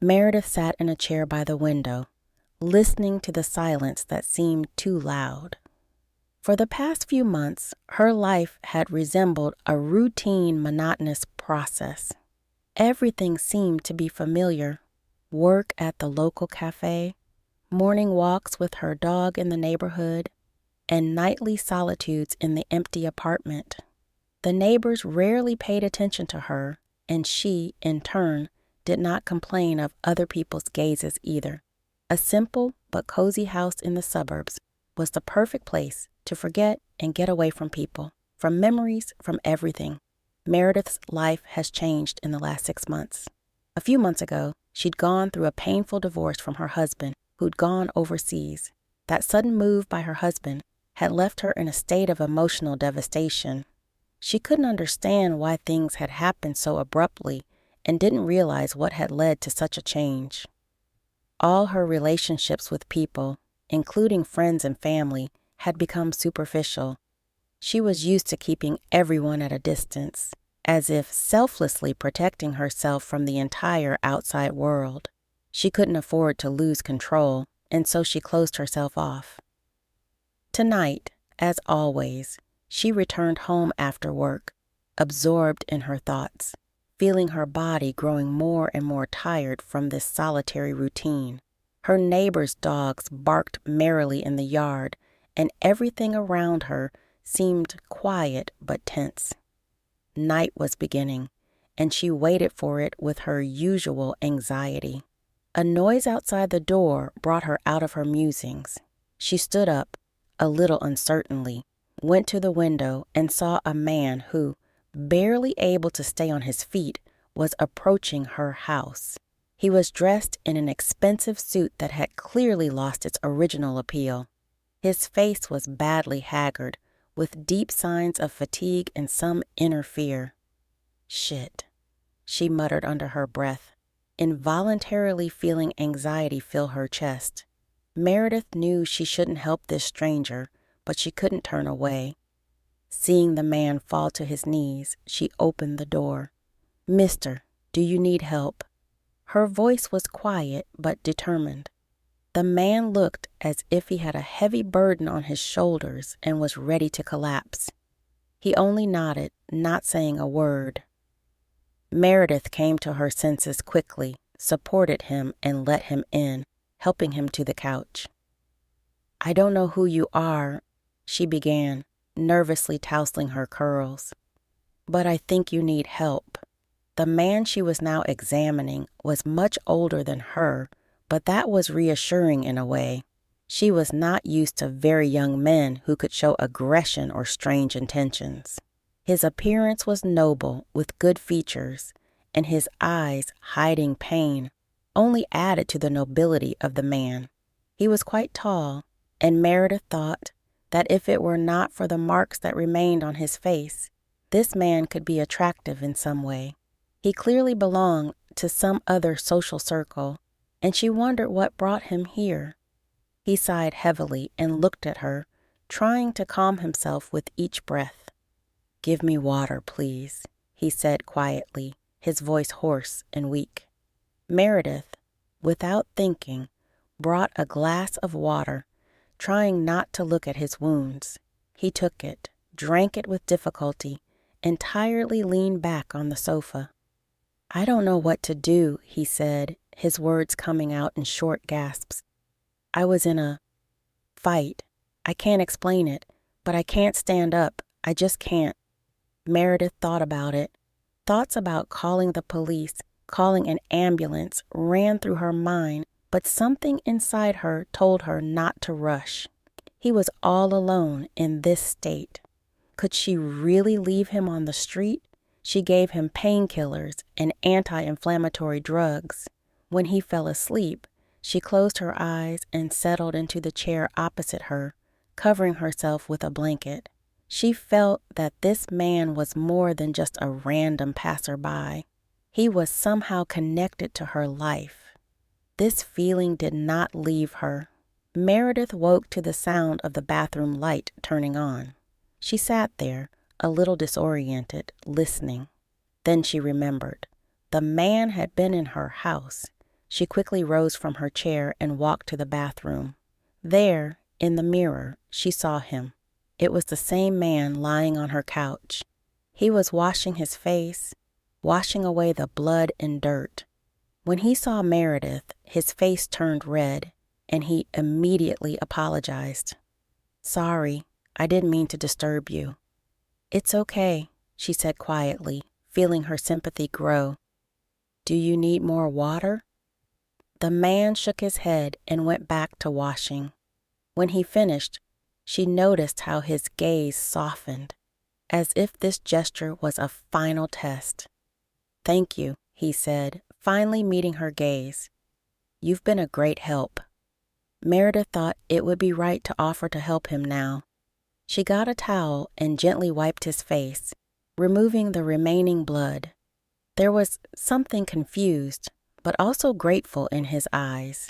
Meredith sat in a chair by the window, listening to the silence that seemed too loud. For the past few months, her life had resembled a routine, monotonous process. Everything seemed to be familiar: work at the local café, morning walks with her dog in the neighborhood, and nightly solitudes in the empty apartment. The neighbors rarely paid attention to her, and she, in turn, did not complain of other people's gazes either. A simple but cozy house in the suburbs was the perfect place to forget and get away from people, from memories, from everything. Meredith's life has changed in the last 6 months. A few months ago, she'd gone through a painful divorce from her husband, who'd gone overseas. That sudden move by her husband had left her in a state of emotional devastation. She couldn't understand why things had happened so abruptly and didn't realize what had led to such a change. All her relationships with people, including friends and family, had become superficial. She was used to keeping everyone at a distance, as if selflessly protecting herself from the entire outside world. She couldn't afford to lose control, and so she closed herself off. Tonight, as always, she returned home after work, absorbed in her thoughts, feeling her body growing more and more tired from this solitary routine. Her neighbor's dogs barked merrily in the yard, and everything around her seemed quiet but tense. Night was beginning, and she waited for it with her usual anxiety. A noise outside the door brought her out of her musings. She stood up, a little uncertainly, went to the window, and saw a man who, barely able to stay on his feet, was approaching her house. He was dressed in an expensive suit that had clearly lost its original appeal. His face was badly haggard, with deep signs of fatigue and some inner fear. "Shit," she muttered under her breath, involuntarily feeling anxiety fill her chest. Meredith knew she shouldn't help this stranger, but she couldn't turn away. Seeing the man fall to his knees, she opened the door. "Mister, do you need help?" Her voice was quiet but determined. The man looked as if he had a heavy burden on his shoulders and was ready to collapse. He only nodded, not saying a word. Meredith came to her senses quickly, supported him, and let him in, helping him to the couch. "I don't know who you are," she began, nervously tousling her curls, "but I think you need help." The man she was now examining was much older than her, but that was reassuring in a way. She was not used to very young men who could show aggression or strange intentions. His appearance was noble, with good features, and his eyes, hiding pain, only added to the nobility of the man. He was quite tall, and Meredith thought that if it were not for the marks that remained on his face, this man could be attractive in some way. He clearly belonged to some other social circle, and she wondered what brought him here. He sighed heavily and looked at her, trying to calm himself with each breath. "Give me water, please," he said quietly, his voice hoarse and weak. Meredith, without thinking, brought a glass of water, trying not to look at his wounds. He took it, drank it with difficulty, and tiredly leaned back on the sofa. "I don't know what to do," he said, his words coming out in short gasps. "I was in a fight. I can't explain it, but I can't stand up. I just can't." Meredith thought about it. Thoughts about calling the police, calling an ambulance, ran through her mind, but something inside her told her not to rush. He was all alone in this state. Could she really leave him on the street? She gave him painkillers and anti-inflammatory drugs. When he fell asleep, she closed her eyes and settled into the chair opposite her, covering herself with a blanket. She felt that this man was more than just a random passerby. He was somehow connected to her life. This feeling did not leave her. Meredith woke to the sound of the bathroom light turning on. She sat there, a little disoriented, listening. Then she remembered. The man had been in her house. She quickly rose from her chair and walked to the bathroom. There, in the mirror, she saw him. It was the same man lying on her couch. He was washing his face, washing away the blood and dirt. When he saw Meredith, his face turned red, and he immediately apologized. "Sorry, I didn't mean to disturb you." "It's okay," she said quietly, feeling her sympathy grow. "Do you need more water?" The man shook his head and went back to washing. When he finished, she noticed how his gaze softened, as if this gesture was a final test. "Thank you," he said, finally meeting her gaze. "You've been a great help." Meredith thought it would be right to offer to help him now. She got a towel and gently wiped his face, removing the remaining blood. There was something confused, but also grateful in his eyes.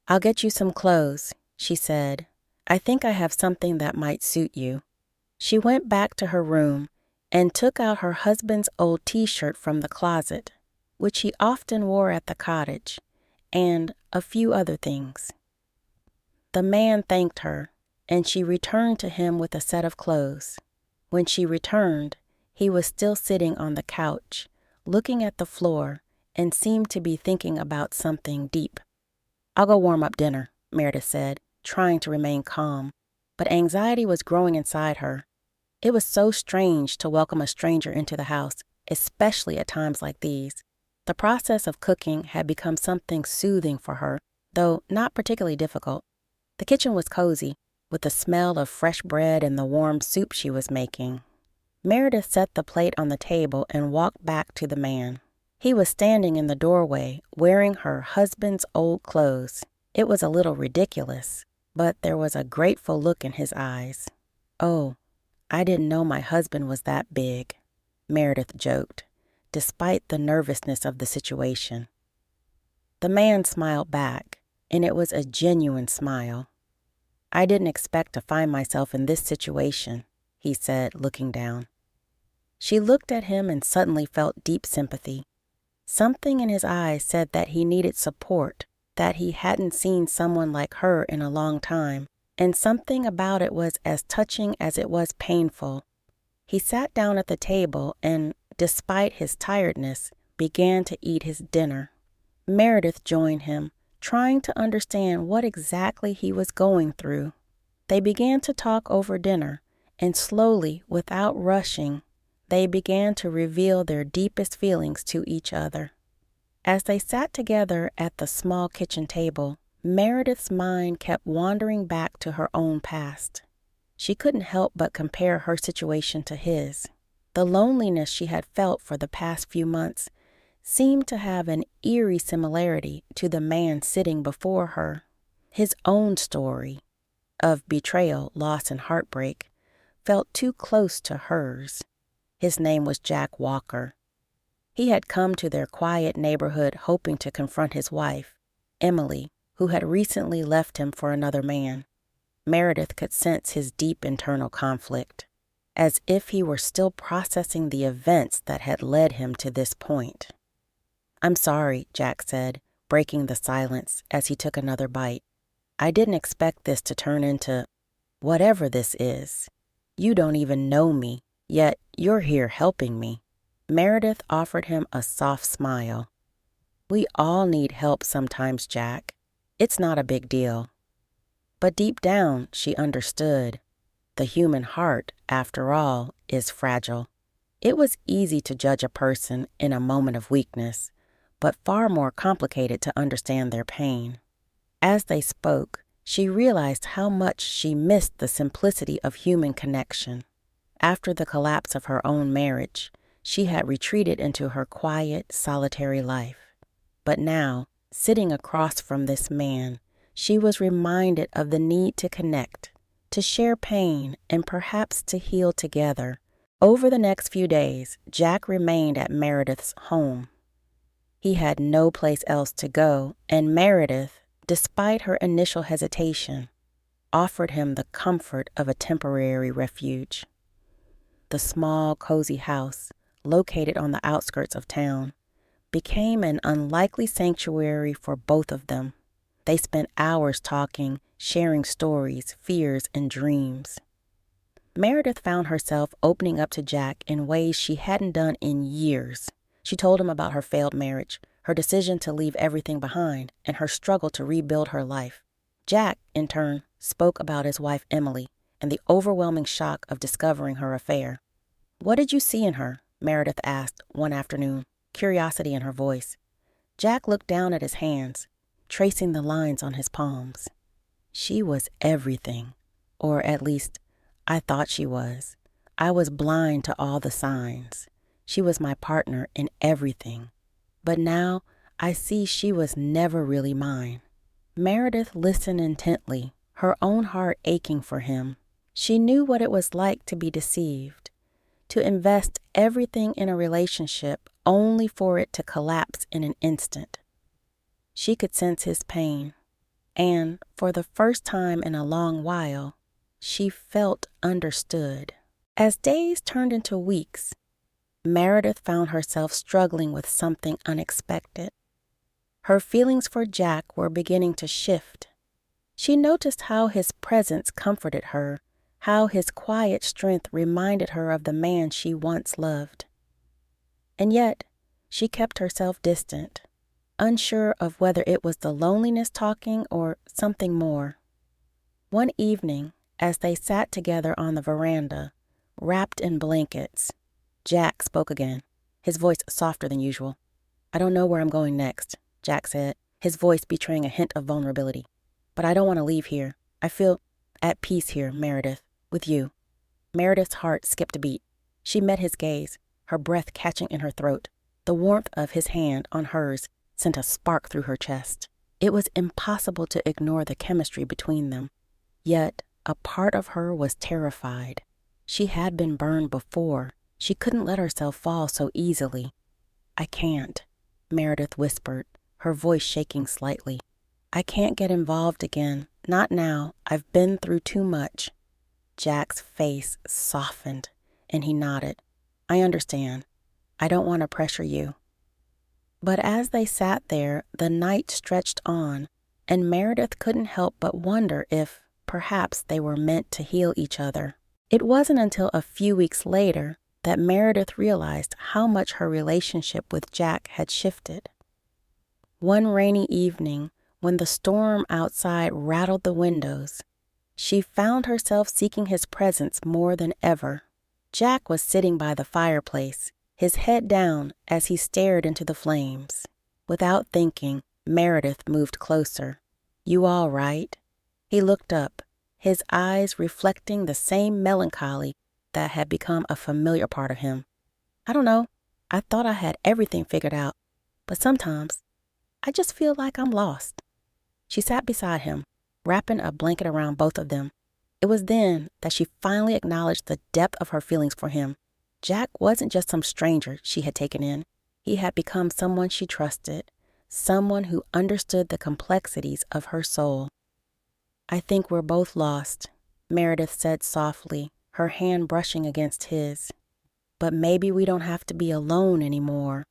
"I'll get you some clothes," she said. "I think I have something that might suit you." She went back to her room and took out her husband's old t-shirt from the closet, which he often wore at the cottage, and a few other things. The man thanked her, and she returned to him with a set of clothes. When she returned, he was still sitting on the couch, looking at the floor, and seemed to be thinking about something deep. "I'll go warm up dinner," Meredith said, trying to remain calm, but anxiety was growing inside her. It was so strange to welcome a stranger into the house, especially at times like these. The process of cooking had become something soothing for her, though not particularly difficult. The kitchen was cozy, with the smell of fresh bread and the warm soup she was making. Meredith set the plate on the table and walked back to the man. He was standing in the doorway, wearing her husband's old clothes. It was a little ridiculous, but there was a grateful look in his eyes. "Oh, I didn't know my husband was that big," Meredith joked, despite the nervousness of the situation. The man smiled back, and it was a genuine smile. "I didn't expect to find myself in this situation," he said, looking down. She looked at him and suddenly felt deep sympathy. Something in his eyes said that he needed support, that he hadn't seen someone like her in a long time, and something about it was as touching as it was painful. He sat down at the table and, despite his tiredness, began to eat his dinner. Meredith joined him, trying to understand what exactly he was going through. They began to talk over dinner, and slowly, without rushing, they began to reveal their deepest feelings to each other. As they sat together at the small kitchen table, Meredith's mind kept wandering back to her own past. She couldn't help but compare her situation to his. The loneliness she had felt for the past few months seemed to have an eerie similarity to the man sitting before her. His own story of betrayal, loss, and heartbreak felt too close to hers. His name was Jack Walker. He had come to their quiet neighborhood hoping to confront his wife, Emily, who had recently left him for another man. Meredith could sense his deep internal conflict, as if he were still processing the events that had led him to this point. "I'm sorry," Jack said, breaking the silence as he took another bite. "I didn't expect this to turn into whatever this is. You don't even know me, yet you're here helping me." Meredith offered him a soft smile. "We all need help sometimes, Jack. It's not a big deal." But deep down, she understood. The human heart, after all, is fragile. It was easy to judge a person in a moment of weakness, but far more complicated to understand their pain. As they spoke, she realized how much she missed the simplicity of human connection. After the collapse of her own marriage, she had retreated into her quiet, solitary life. But now, sitting across from this man, she was reminded of the need to connect, to share pain, and perhaps to heal together. Over the next few days, Jack remained at Meredith's home. He had no place else to go, and Meredith, despite her initial hesitation, offered him the comfort of a temporary refuge. The small, cozy house, located on the outskirts of town, became an unlikely sanctuary for both of them. They spent hours talking, sharing stories, fears, and dreams. Meredith found herself opening up to Jack in ways she hadn't done in years. She told him about her failed marriage, her decision to leave everything behind, and her struggle to rebuild her life. Jack, in turn, spoke about his wife Emily and the overwhelming shock of discovering her affair. "What did you see in her?" Meredith asked one afternoon, curiosity in her voice. Jack looked down at his hands, tracing the lines on his palms. "She was everything, or at least, I thought she was. I was blind to all the signs. She was my partner in everything. But now I see she was never really mine." Meredith listened intently, her own heart aching for him. She knew what it was like to be deceived, to invest everything in a relationship only for it to collapse in an instant. She could sense his pain, and for the first time in a long while, she felt understood. As days turned into weeks, Meredith found herself struggling with something unexpected. Her feelings for Jack were beginning to shift. She noticed how his presence comforted her, how his quiet strength reminded her of the man she once loved. And yet, she kept herself distant, unsure of whether it was the loneliness talking or something more. One evening, as they sat together on the veranda, wrapped in blankets, Jack spoke again, his voice softer than usual. "I don't know where I'm going next," Jack said, his voice betraying a hint of vulnerability. "But I don't want to leave here. I feel at peace here, Meredith, with you." Meredith's heart skipped a beat. She met his gaze, her breath catching in her throat. The warmth of his hand on hers sent a spark through her chest. It was impossible to ignore the chemistry between them. Yet, a part of her was terrified. She had been burned before. She couldn't let herself fall so easily. "I can't," Meredith whispered, her voice shaking slightly. "I can't get involved again. Not now. I've been through too much." Jack's face softened, and he nodded. "I understand. I don't want to pressure you." But as they sat there, the night stretched on, and Meredith couldn't help but wonder if, perhaps, they were meant to heal each other. It wasn't until a few weeks later that Meredith realized how much her relationship with Jack had shifted. One rainy evening, when the storm outside rattled the windows, she found herself seeking his presence more than ever. Jack was sitting by the fireplace, his head down as he stared into the flames. Without thinking, Meredith moved closer. "You all right?" He looked up, his eyes reflecting the same melancholy that had become a familiar part of him. "I don't know. I thought I had everything figured out, but sometimes I just feel like I'm lost." She sat beside him, wrapping a blanket around both of them. It was then that she finally acknowledged the depth of her feelings for him. Jack wasn't just some stranger she had taken in. He had become someone she trusted, someone who understood the complexities of her soul. "I think we're both lost," Meredith said softly, her hand brushing against his. "But maybe we don't have to be alone anymore."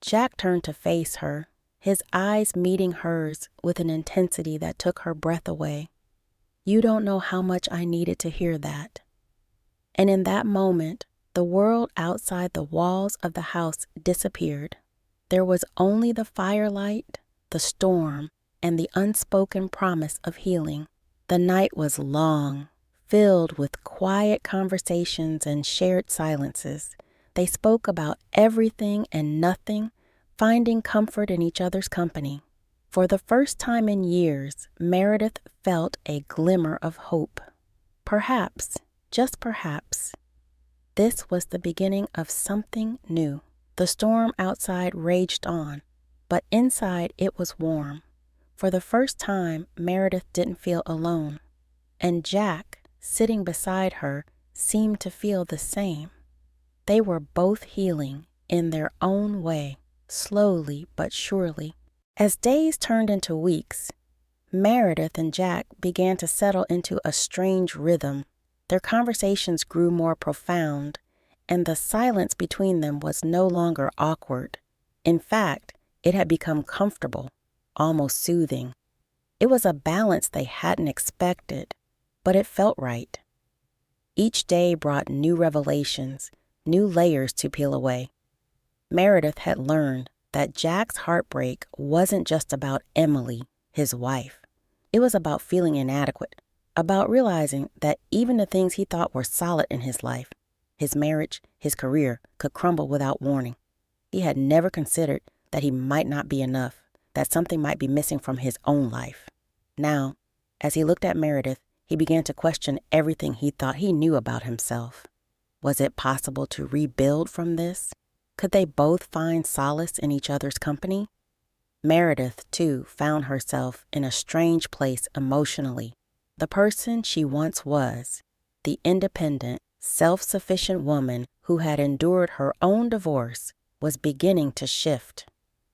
Jack turned to face her, his eyes meeting hers with an intensity that took her breath away. "You don't know how much I needed to hear that." And in that moment, the world outside the walls of the house disappeared. There was only the firelight, the storm, and the unspoken promise of healing. The night was long, filled with quiet conversations and shared silences. They spoke about everything and nothing, finding comfort in each other's company. For the first time in years, Meredith felt a glimmer of hope. Perhaps, just perhaps, this was the beginning of something new. The storm outside raged on, but inside it was warm. For the first time, Meredith didn't feel alone, and Jack, sitting beside her, seemed to feel the same. They were both healing in their own way, slowly but surely. As days turned into weeks, Meredith and Jack began to settle into a strange rhythm. Their conversations grew more profound, and the silence between them was no longer awkward. In fact, it had become comfortable, almost soothing. It was a balance they hadn't expected, but it felt right. Each day brought new revelations, new layers to peel away. Meredith had learned that Jack's heartbreak wasn't just about Emily, his wife. It was about feeling inadequate, about realizing that even the things he thought were solid in his life, his marriage, his career, could crumble without warning. He had never considered that he might not be enough, that something might be missing from his own life. Now, as he looked at Meredith, he began to question everything he thought he knew about himself. Was it possible to rebuild from this? Could they both find solace in each other's company? Meredith, too, found herself in a strange place emotionally. The person she once was, the independent, self-sufficient woman who had endured her own divorce, was beginning to shift.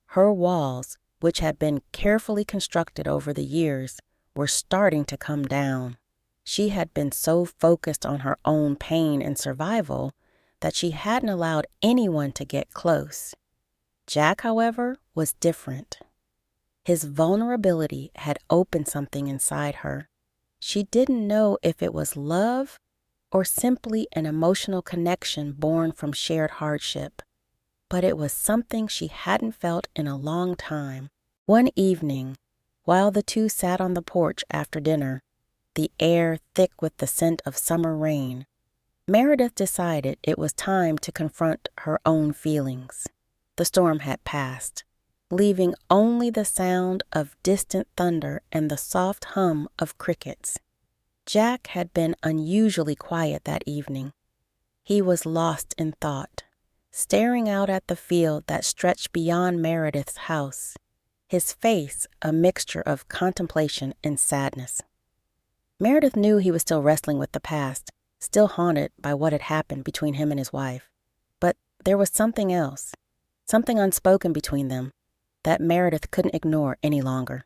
Her walls, which had been carefully constructed over the years, were starting to come down. She had been so focused on her own pain and survival that she hadn't allowed anyone to get close. Jack, however, was different. His vulnerability had opened something inside her. She didn't know if it was love or simply an emotional connection born from shared hardship, but it was something she hadn't felt in a long time. One evening, while the two sat on the porch after dinner, the air thick with the scent of summer rain, Meredith decided it was time to confront her own feelings. The storm had passed, leaving only the sound of distant thunder and the soft hum of crickets. Jack had been unusually quiet that evening. He was lost in thought, staring out at the field that stretched beyond Meredith's house, his face a mixture of contemplation and sadness. Meredith knew he was still wrestling with the past, still haunted by what had happened between him and his wife. But there was something else, something unspoken between them, that Meredith couldn't ignore any longer.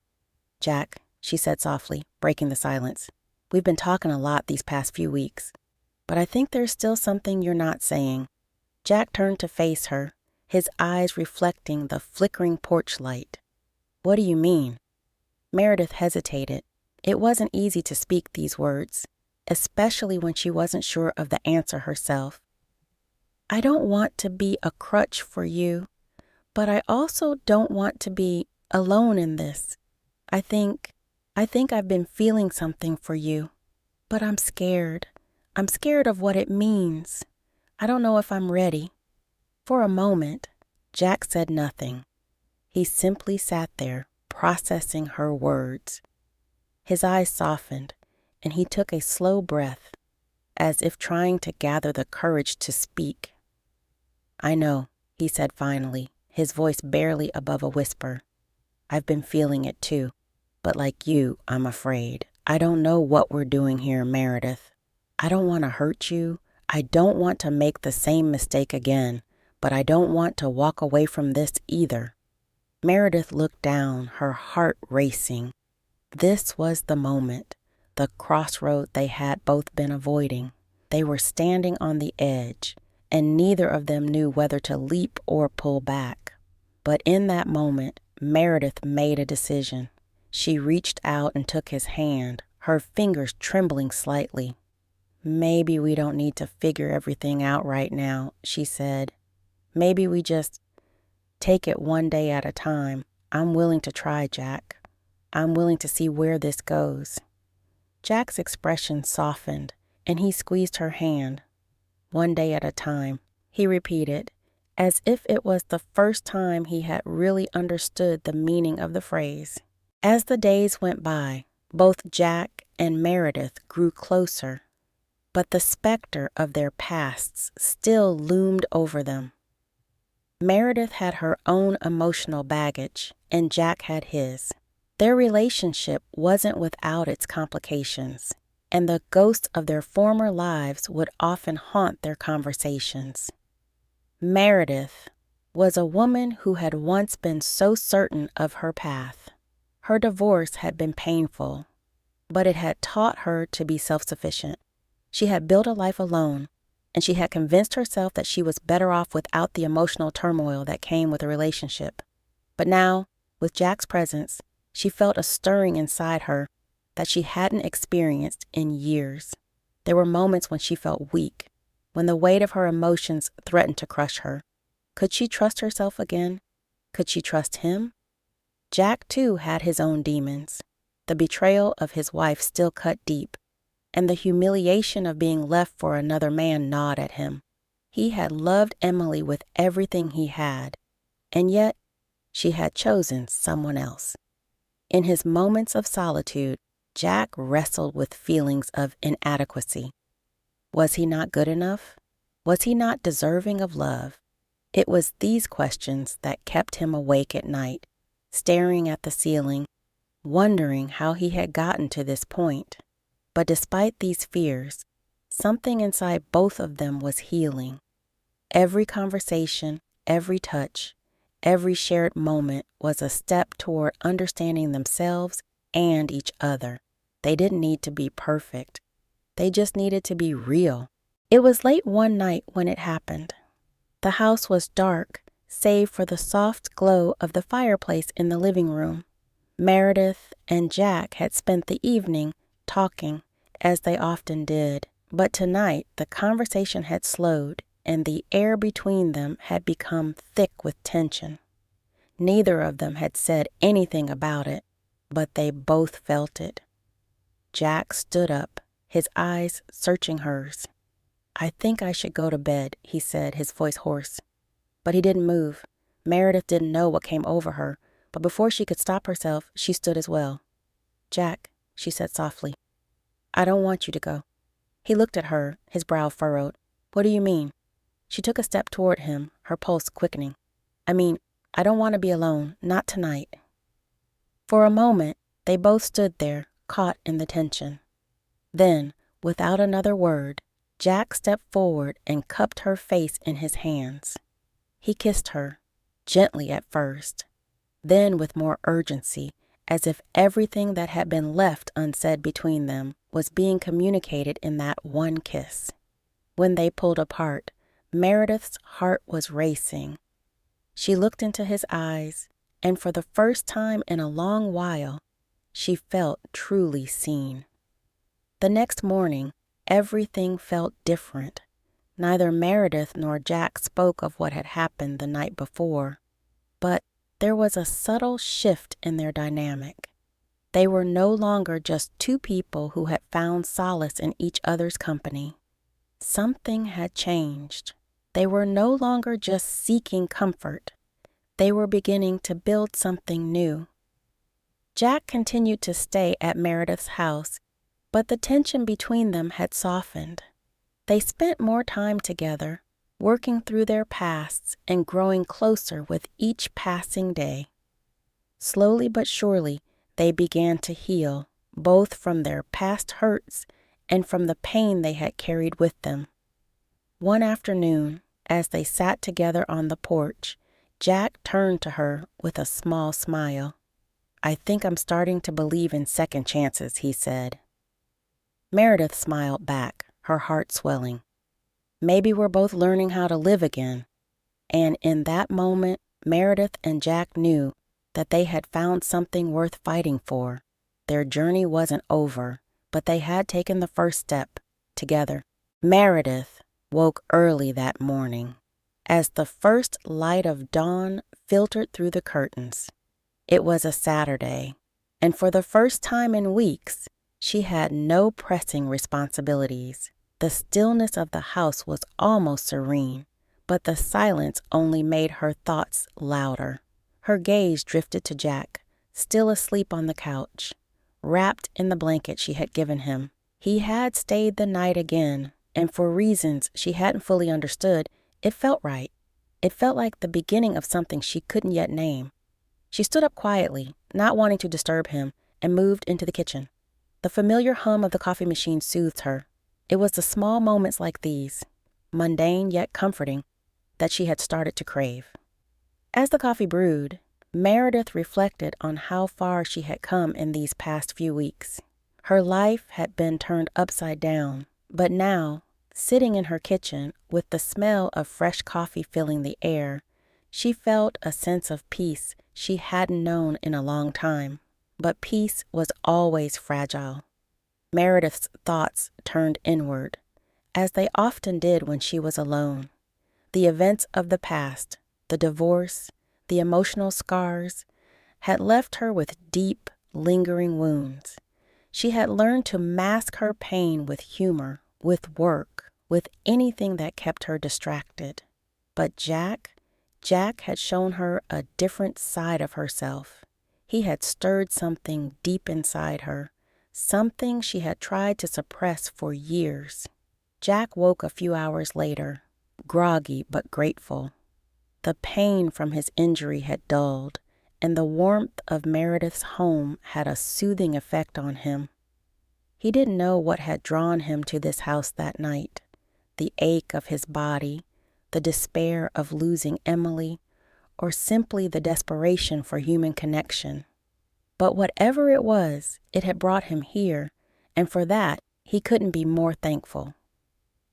"Jack," she said softly, breaking the silence, "we've been talking a lot these past few weeks, but I think there's still something you're not saying." Jack turned to face her, his eyes reflecting the flickering porch light. "What do you mean?" Meredith hesitated. It wasn't easy to speak these words, especially when she wasn't sure of the answer herself. "I don't want to be a crutch for you, but I also don't want to be alone in this. I think I've been feeling something for you, but I'm scared. I'm scared of what it means. I don't know if I'm ready." For a moment, Jack said nothing. He simply sat there, processing her words. His eyes softened, and he took a slow breath, as if trying to gather the courage to speak. "I know," he said finally, his voice barely above a whisper. "I've been feeling it too, but like you, I'm afraid. I don't know what we're doing here, Meredith. I don't want to hurt you. I don't want to make the same mistake again, but I don't want to walk away from this either." Meredith looked down, her heart racing. This was the moment, the crossroad they had both been avoiding. They were standing on the edge, and neither of them knew whether to leap or pull back. But in that moment, Meredith made a decision. She reached out and took his hand, her fingers trembling slightly. "Maybe we don't need to figure everything out right now," she said. "Maybe we just take it one day at a time. I'm willing to try, Jack. I'm willing to see where this goes." Jack's expression softened, and he squeezed her hand. "One day at a time," he repeated, as if it was the first time he had really understood the meaning of the phrase. As the days went by, both Jack and Meredith grew closer, but the specter of their pasts still loomed over them. Meredith had her own emotional baggage, and Jack had his. Their relationship wasn't without its complications, and the ghosts of their former lives would often haunt their conversations. Meredith was a woman who had once been so certain of her path. Her divorce had been painful, but it had taught her to be self-sufficient. She had built a life alone, and she had convinced herself that she was better off without the emotional turmoil that came with a relationship. But now, with Jack's presence, she felt a stirring inside her that she hadn't experienced in years. There were moments when she felt weak, when the weight of her emotions threatened to crush her. Could she trust herself again? Could she trust him? Jack, too, had his own demons. The betrayal of his wife still cut deep, and the humiliation of being left for another man gnawed at him. He had loved Emily with everything he had, and yet she had chosen someone else. In his moments of solitude, Jack wrestled with feelings of inadequacy. Was he not good enough? Was he not deserving of love? It was these questions that kept him awake at night, staring at the ceiling, wondering how he had gotten to this point. But despite these fears, something inside both of them was healing. Every conversation, every touch, every shared moment was a step toward understanding themselves and each other. They didn't need to be perfect. They just needed to be real. It was late one night when it happened. The house was dark, save for the soft glow of the fireplace in the living room. Meredith and Jack had spent the evening talking, as they often did, but tonight the conversation had slowed, and the air between them had become thick with tension. Neither of them had said anything about it, but they both felt it. Jack stood up, his eyes searching hers. "I think I should go to bed," he said, his voice hoarse. But he didn't move. Meredith didn't know what came over her, but before she could stop herself, she stood as well. "Jack," she said softly, "I don't want you to go." He looked at her, his brow furrowed. "What do you mean?" She took a step toward him, her pulse quickening. "I mean, I don't want to be alone, not tonight." For a moment, they both stood there, caught in the tension. Then, without another word, Jack stepped forward and cupped her face in his hands. He kissed her, gently at first, then with more urgency, as if everything that had been left unsaid between them was being communicated in that one kiss. When they pulled apart, Meredith's heart was racing. She looked into his eyes, and for the first time in a long while, she felt truly seen. The next morning, everything felt different. Neither Meredith nor Jack spoke of what had happened the night before, but there was a subtle shift in their dynamic. They were no longer just two people who had found solace in each other's company. Something had changed. They were no longer just seeking comfort. They were beginning to build something new. Jack continued to stay at Meredith's house, but the tension between them had softened. They spent more time together, working through their pasts and growing closer with each passing day. Slowly but surely, they began to heal, both from their past hurts and from the pain they had carried with them. One afternoon, as they sat together on the porch, Jack turned to her with a small smile. "I think I'm starting to believe in second chances," he said. Meredith smiled back, her heart swelling. "Maybe we're both learning how to live again." And in that moment, Meredith and Jack knew that they had found something worth fighting for. Their journey wasn't over, but they had taken the first step, together. Meredith woke early that morning, as the first light of dawn filtered through the curtains. It was a Saturday, and for the first time in weeks, she had no pressing responsibilities. The stillness of the house was almost serene, but the silence only made her thoughts louder. Her gaze drifted to Jack, still asleep on the couch, wrapped in the blanket she had given him. He had stayed the night again, and for reasons she hadn't fully understood, it felt right. It felt like the beginning of something she couldn't yet name. She stood up quietly, not wanting to disturb him, and moved into the kitchen. The familiar hum of the coffee machine soothed her. It was the small moments like these, mundane yet comforting, that she had started to crave. As the coffee brewed, Meredith reflected on how far she had come in these past few weeks. Her life had been turned upside down, but now, Sitting in her kitchen, with the smell of fresh coffee filling the air, she felt a sense of peace she hadn't known in a long time. But peace was always fragile. Meredith's thoughts turned inward, as they often did when she was alone. The events of the past, the divorce, the emotional scars, had left her with deep, lingering wounds. She had learned to mask her pain with humor, with work, with anything that kept her distracted. But Jack had shown her a different side of herself. He had stirred something deep inside her, something she had tried to suppress for years. Jack woke a few hours later, groggy but grateful. The pain from his injury had dulled, and the warmth of Meredith's home had a soothing effect on him. He didn't know what had drawn him to this house that night, the ache of his body, the despair of losing Emily, or simply the desperation for human connection. But whatever it was, it had brought him here, and for that he couldn't be more thankful.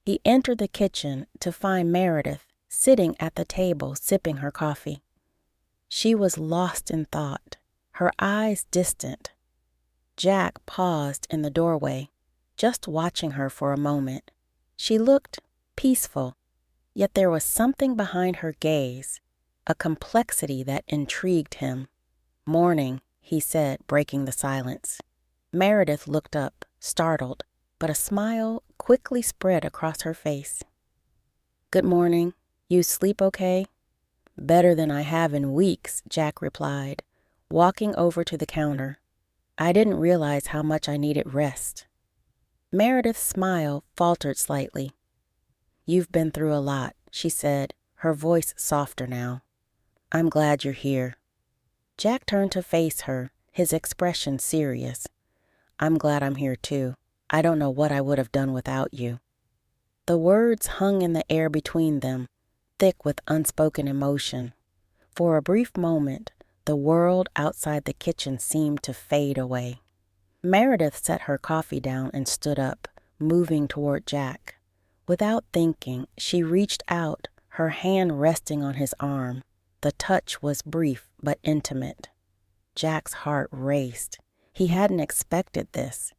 He entered the kitchen to find Meredith sitting at the table sipping her coffee. She was lost in thought, her eyes distant. Jack paused in the doorway, just watching her for a moment. She looked peaceful, yet there was something behind her gaze, a complexity that intrigued him. "Morning," he said, breaking the silence. Meredith looked up, startled, but a smile quickly spread across her face. "Good morning. You sleep okay?" "Better than I have in weeks," Jack replied, walking over to the counter. "I didn't realize how much I needed rest." Meredith's smile faltered slightly. "You've been through a lot," she said, her voice softer now. "I'm glad you're here." Jack turned to face her, his expression serious. "I'm glad I'm here too. I don't know what I would have done without you." The words hung in the air between them, thick with unspoken emotion. For a brief moment, the world outside the kitchen seemed to fade away. Meredith set her coffee down and stood up, moving toward Jack. Without thinking, she reached out, her hand resting on his arm. The touch was brief but intimate. Jack's heart raced. He hadn't expected this.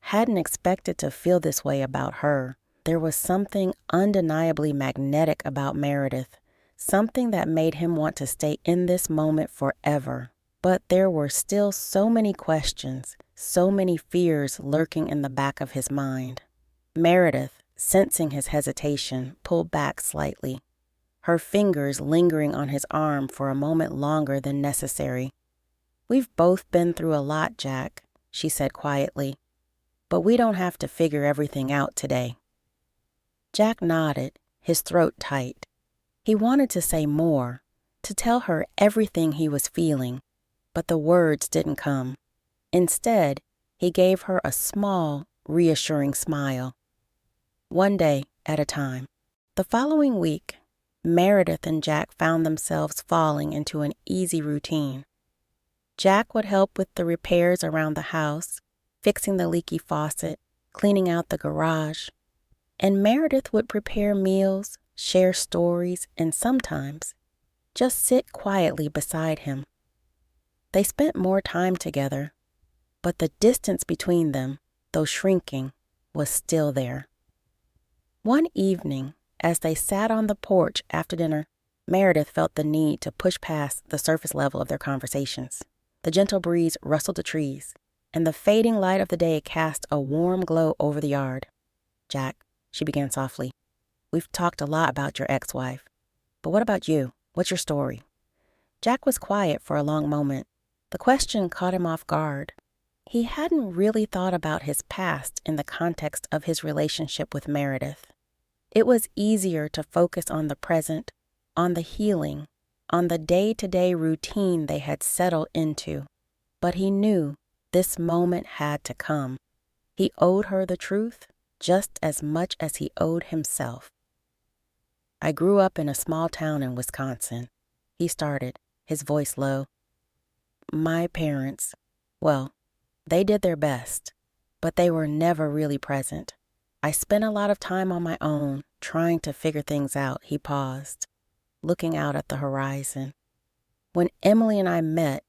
Hadn't expected to feel this way about her. There was something undeniably magnetic about Meredith, something that made him want to stay in this moment forever. But there were still so many questions, so many fears lurking in the back of his mind. Meredith, sensing his hesitation, pulled back slightly, her fingers lingering on his arm for a moment longer than necessary. "We've both been through a lot, Jack," she said quietly, "but we don't have to figure everything out today." Jack nodded, his throat tight. He wanted to say more, to tell her everything he was feeling, but the words didn't come. Instead, he gave her a small, reassuring smile. One day at a time. The following week, Meredith and Jack found themselves falling into an easy routine. Jack would help with the repairs around the house, fixing the leaky faucet, cleaning out the garage, and Meredith would prepare meals, share stories, and sometimes just sit quietly beside him. They spent more time together, but the distance between them, though shrinking, was still there. One evening, as they sat on the porch after dinner, Meredith felt the need to push past the surface level of their conversations. The gentle breeze rustled the trees, and the fading light of the day cast a warm glow over the yard. "Jack," she began softly, "we've talked a lot about your ex-wife. But what about you? What's your story?" Jack was quiet for a long moment. The question caught him off guard. He hadn't really thought about his past in the context of his relationship with Meredith. It was easier to focus on the present, on the healing, on the day-to-day routine they had settled into. But he knew this moment had to come. He owed her the truth just as much as he owed himself. "I grew up in a small town in Wisconsin," he started, his voice low. "My parents, well, they did their best, but they were never really present. I spent a lot of time on my own, trying to figure things out. He paused, looking out at the horizon. When Emily and I met,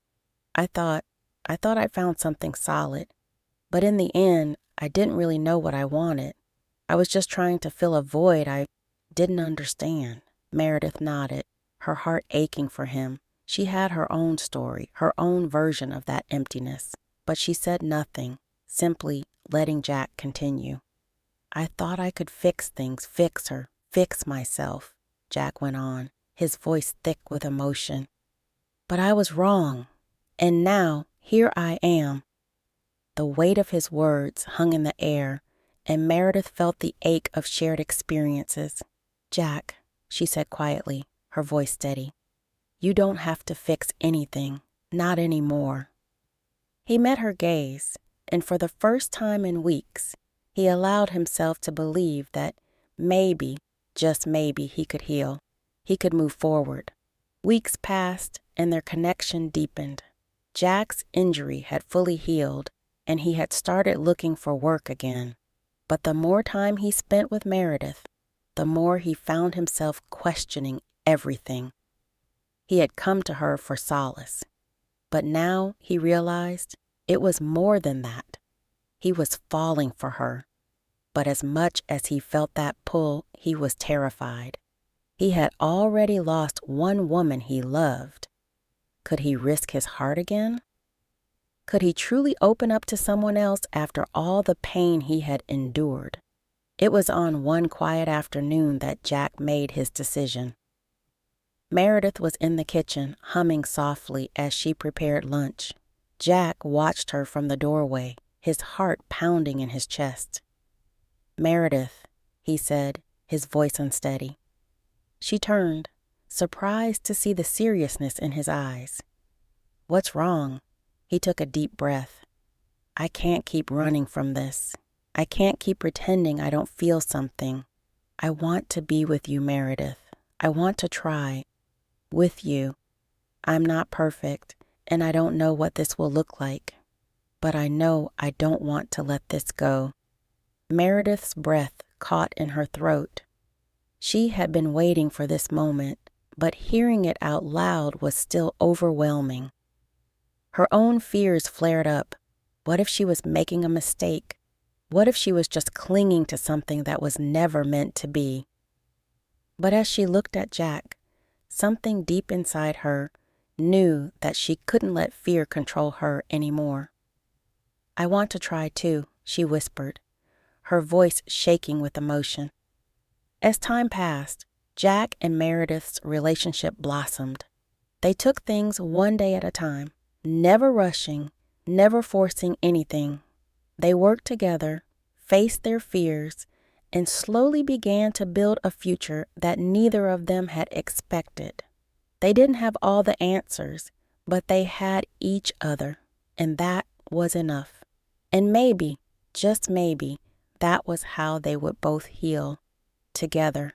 I thought I'd found something solid. But in the end, I didn't really know what I wanted. I was just trying to fill a void I didn't understand. Meredith nodded, her heart aching for him. She had her own story, her own version of that emptiness. But she said nothing, simply letting Jack continue. I thought I could fix things, fix her, fix myself, Jack went on, his voice thick with emotion. But I was wrong. And now, here I am. The weight of his words hung in the air, and Meredith felt the ache of shared experiences. Jack, she said quietly, her voice steady, you don't have to fix anything, not anymore. He met her gaze, and for the first time in weeks, he allowed himself to believe that maybe, just maybe, he could heal. He could move forward. Weeks passed, and their connection deepened. Jack's injury had fully healed, and he had started looking for work again. But the more time he spent with Meredith, the more he found himself questioning everything. He had come to her for solace, but now he realized it was more than that. He was falling for her, but as much as he felt that pull, he was terrified. He had already lost one woman he loved. Could he risk his heart again? Could he truly open up to someone else after all the pain he had endured? It was on one quiet afternoon that Jack made his decision. Meredith was in the kitchen, humming softly as she prepared lunch. Jack watched her from the doorway, his heart pounding in his chest. Meredith, he said, his voice unsteady. She turned, surprised to see the seriousness in his eyes. What's wrong? He took a deep breath. I can't keep running from this. I can't keep pretending I don't feel something. I want to be with you, Meredith. I want to try. With you. I'm not perfect, and I don't know what this will look like. But I know I don't want to let this go. Meredith's breath caught in her throat. She had been waiting for this moment, but hearing it out loud was still overwhelming. Her own fears flared up. What if she was making a mistake? What if she was just clinging to something that was never meant to be? But as she looked at Jack, something deep inside her knew that she couldn't let fear control her anymore. I want to try too, she whispered, her voice shaking with emotion. As time passed, Jack and Meredith's relationship blossomed. They took things one day at a time, never rushing, never forcing anything. They worked together, faced their fears, and slowly began to build a future that neither of them had expected. They didn't have all the answers, but they had each other, and that was enough. And maybe, just maybe, that was how they would both heal together.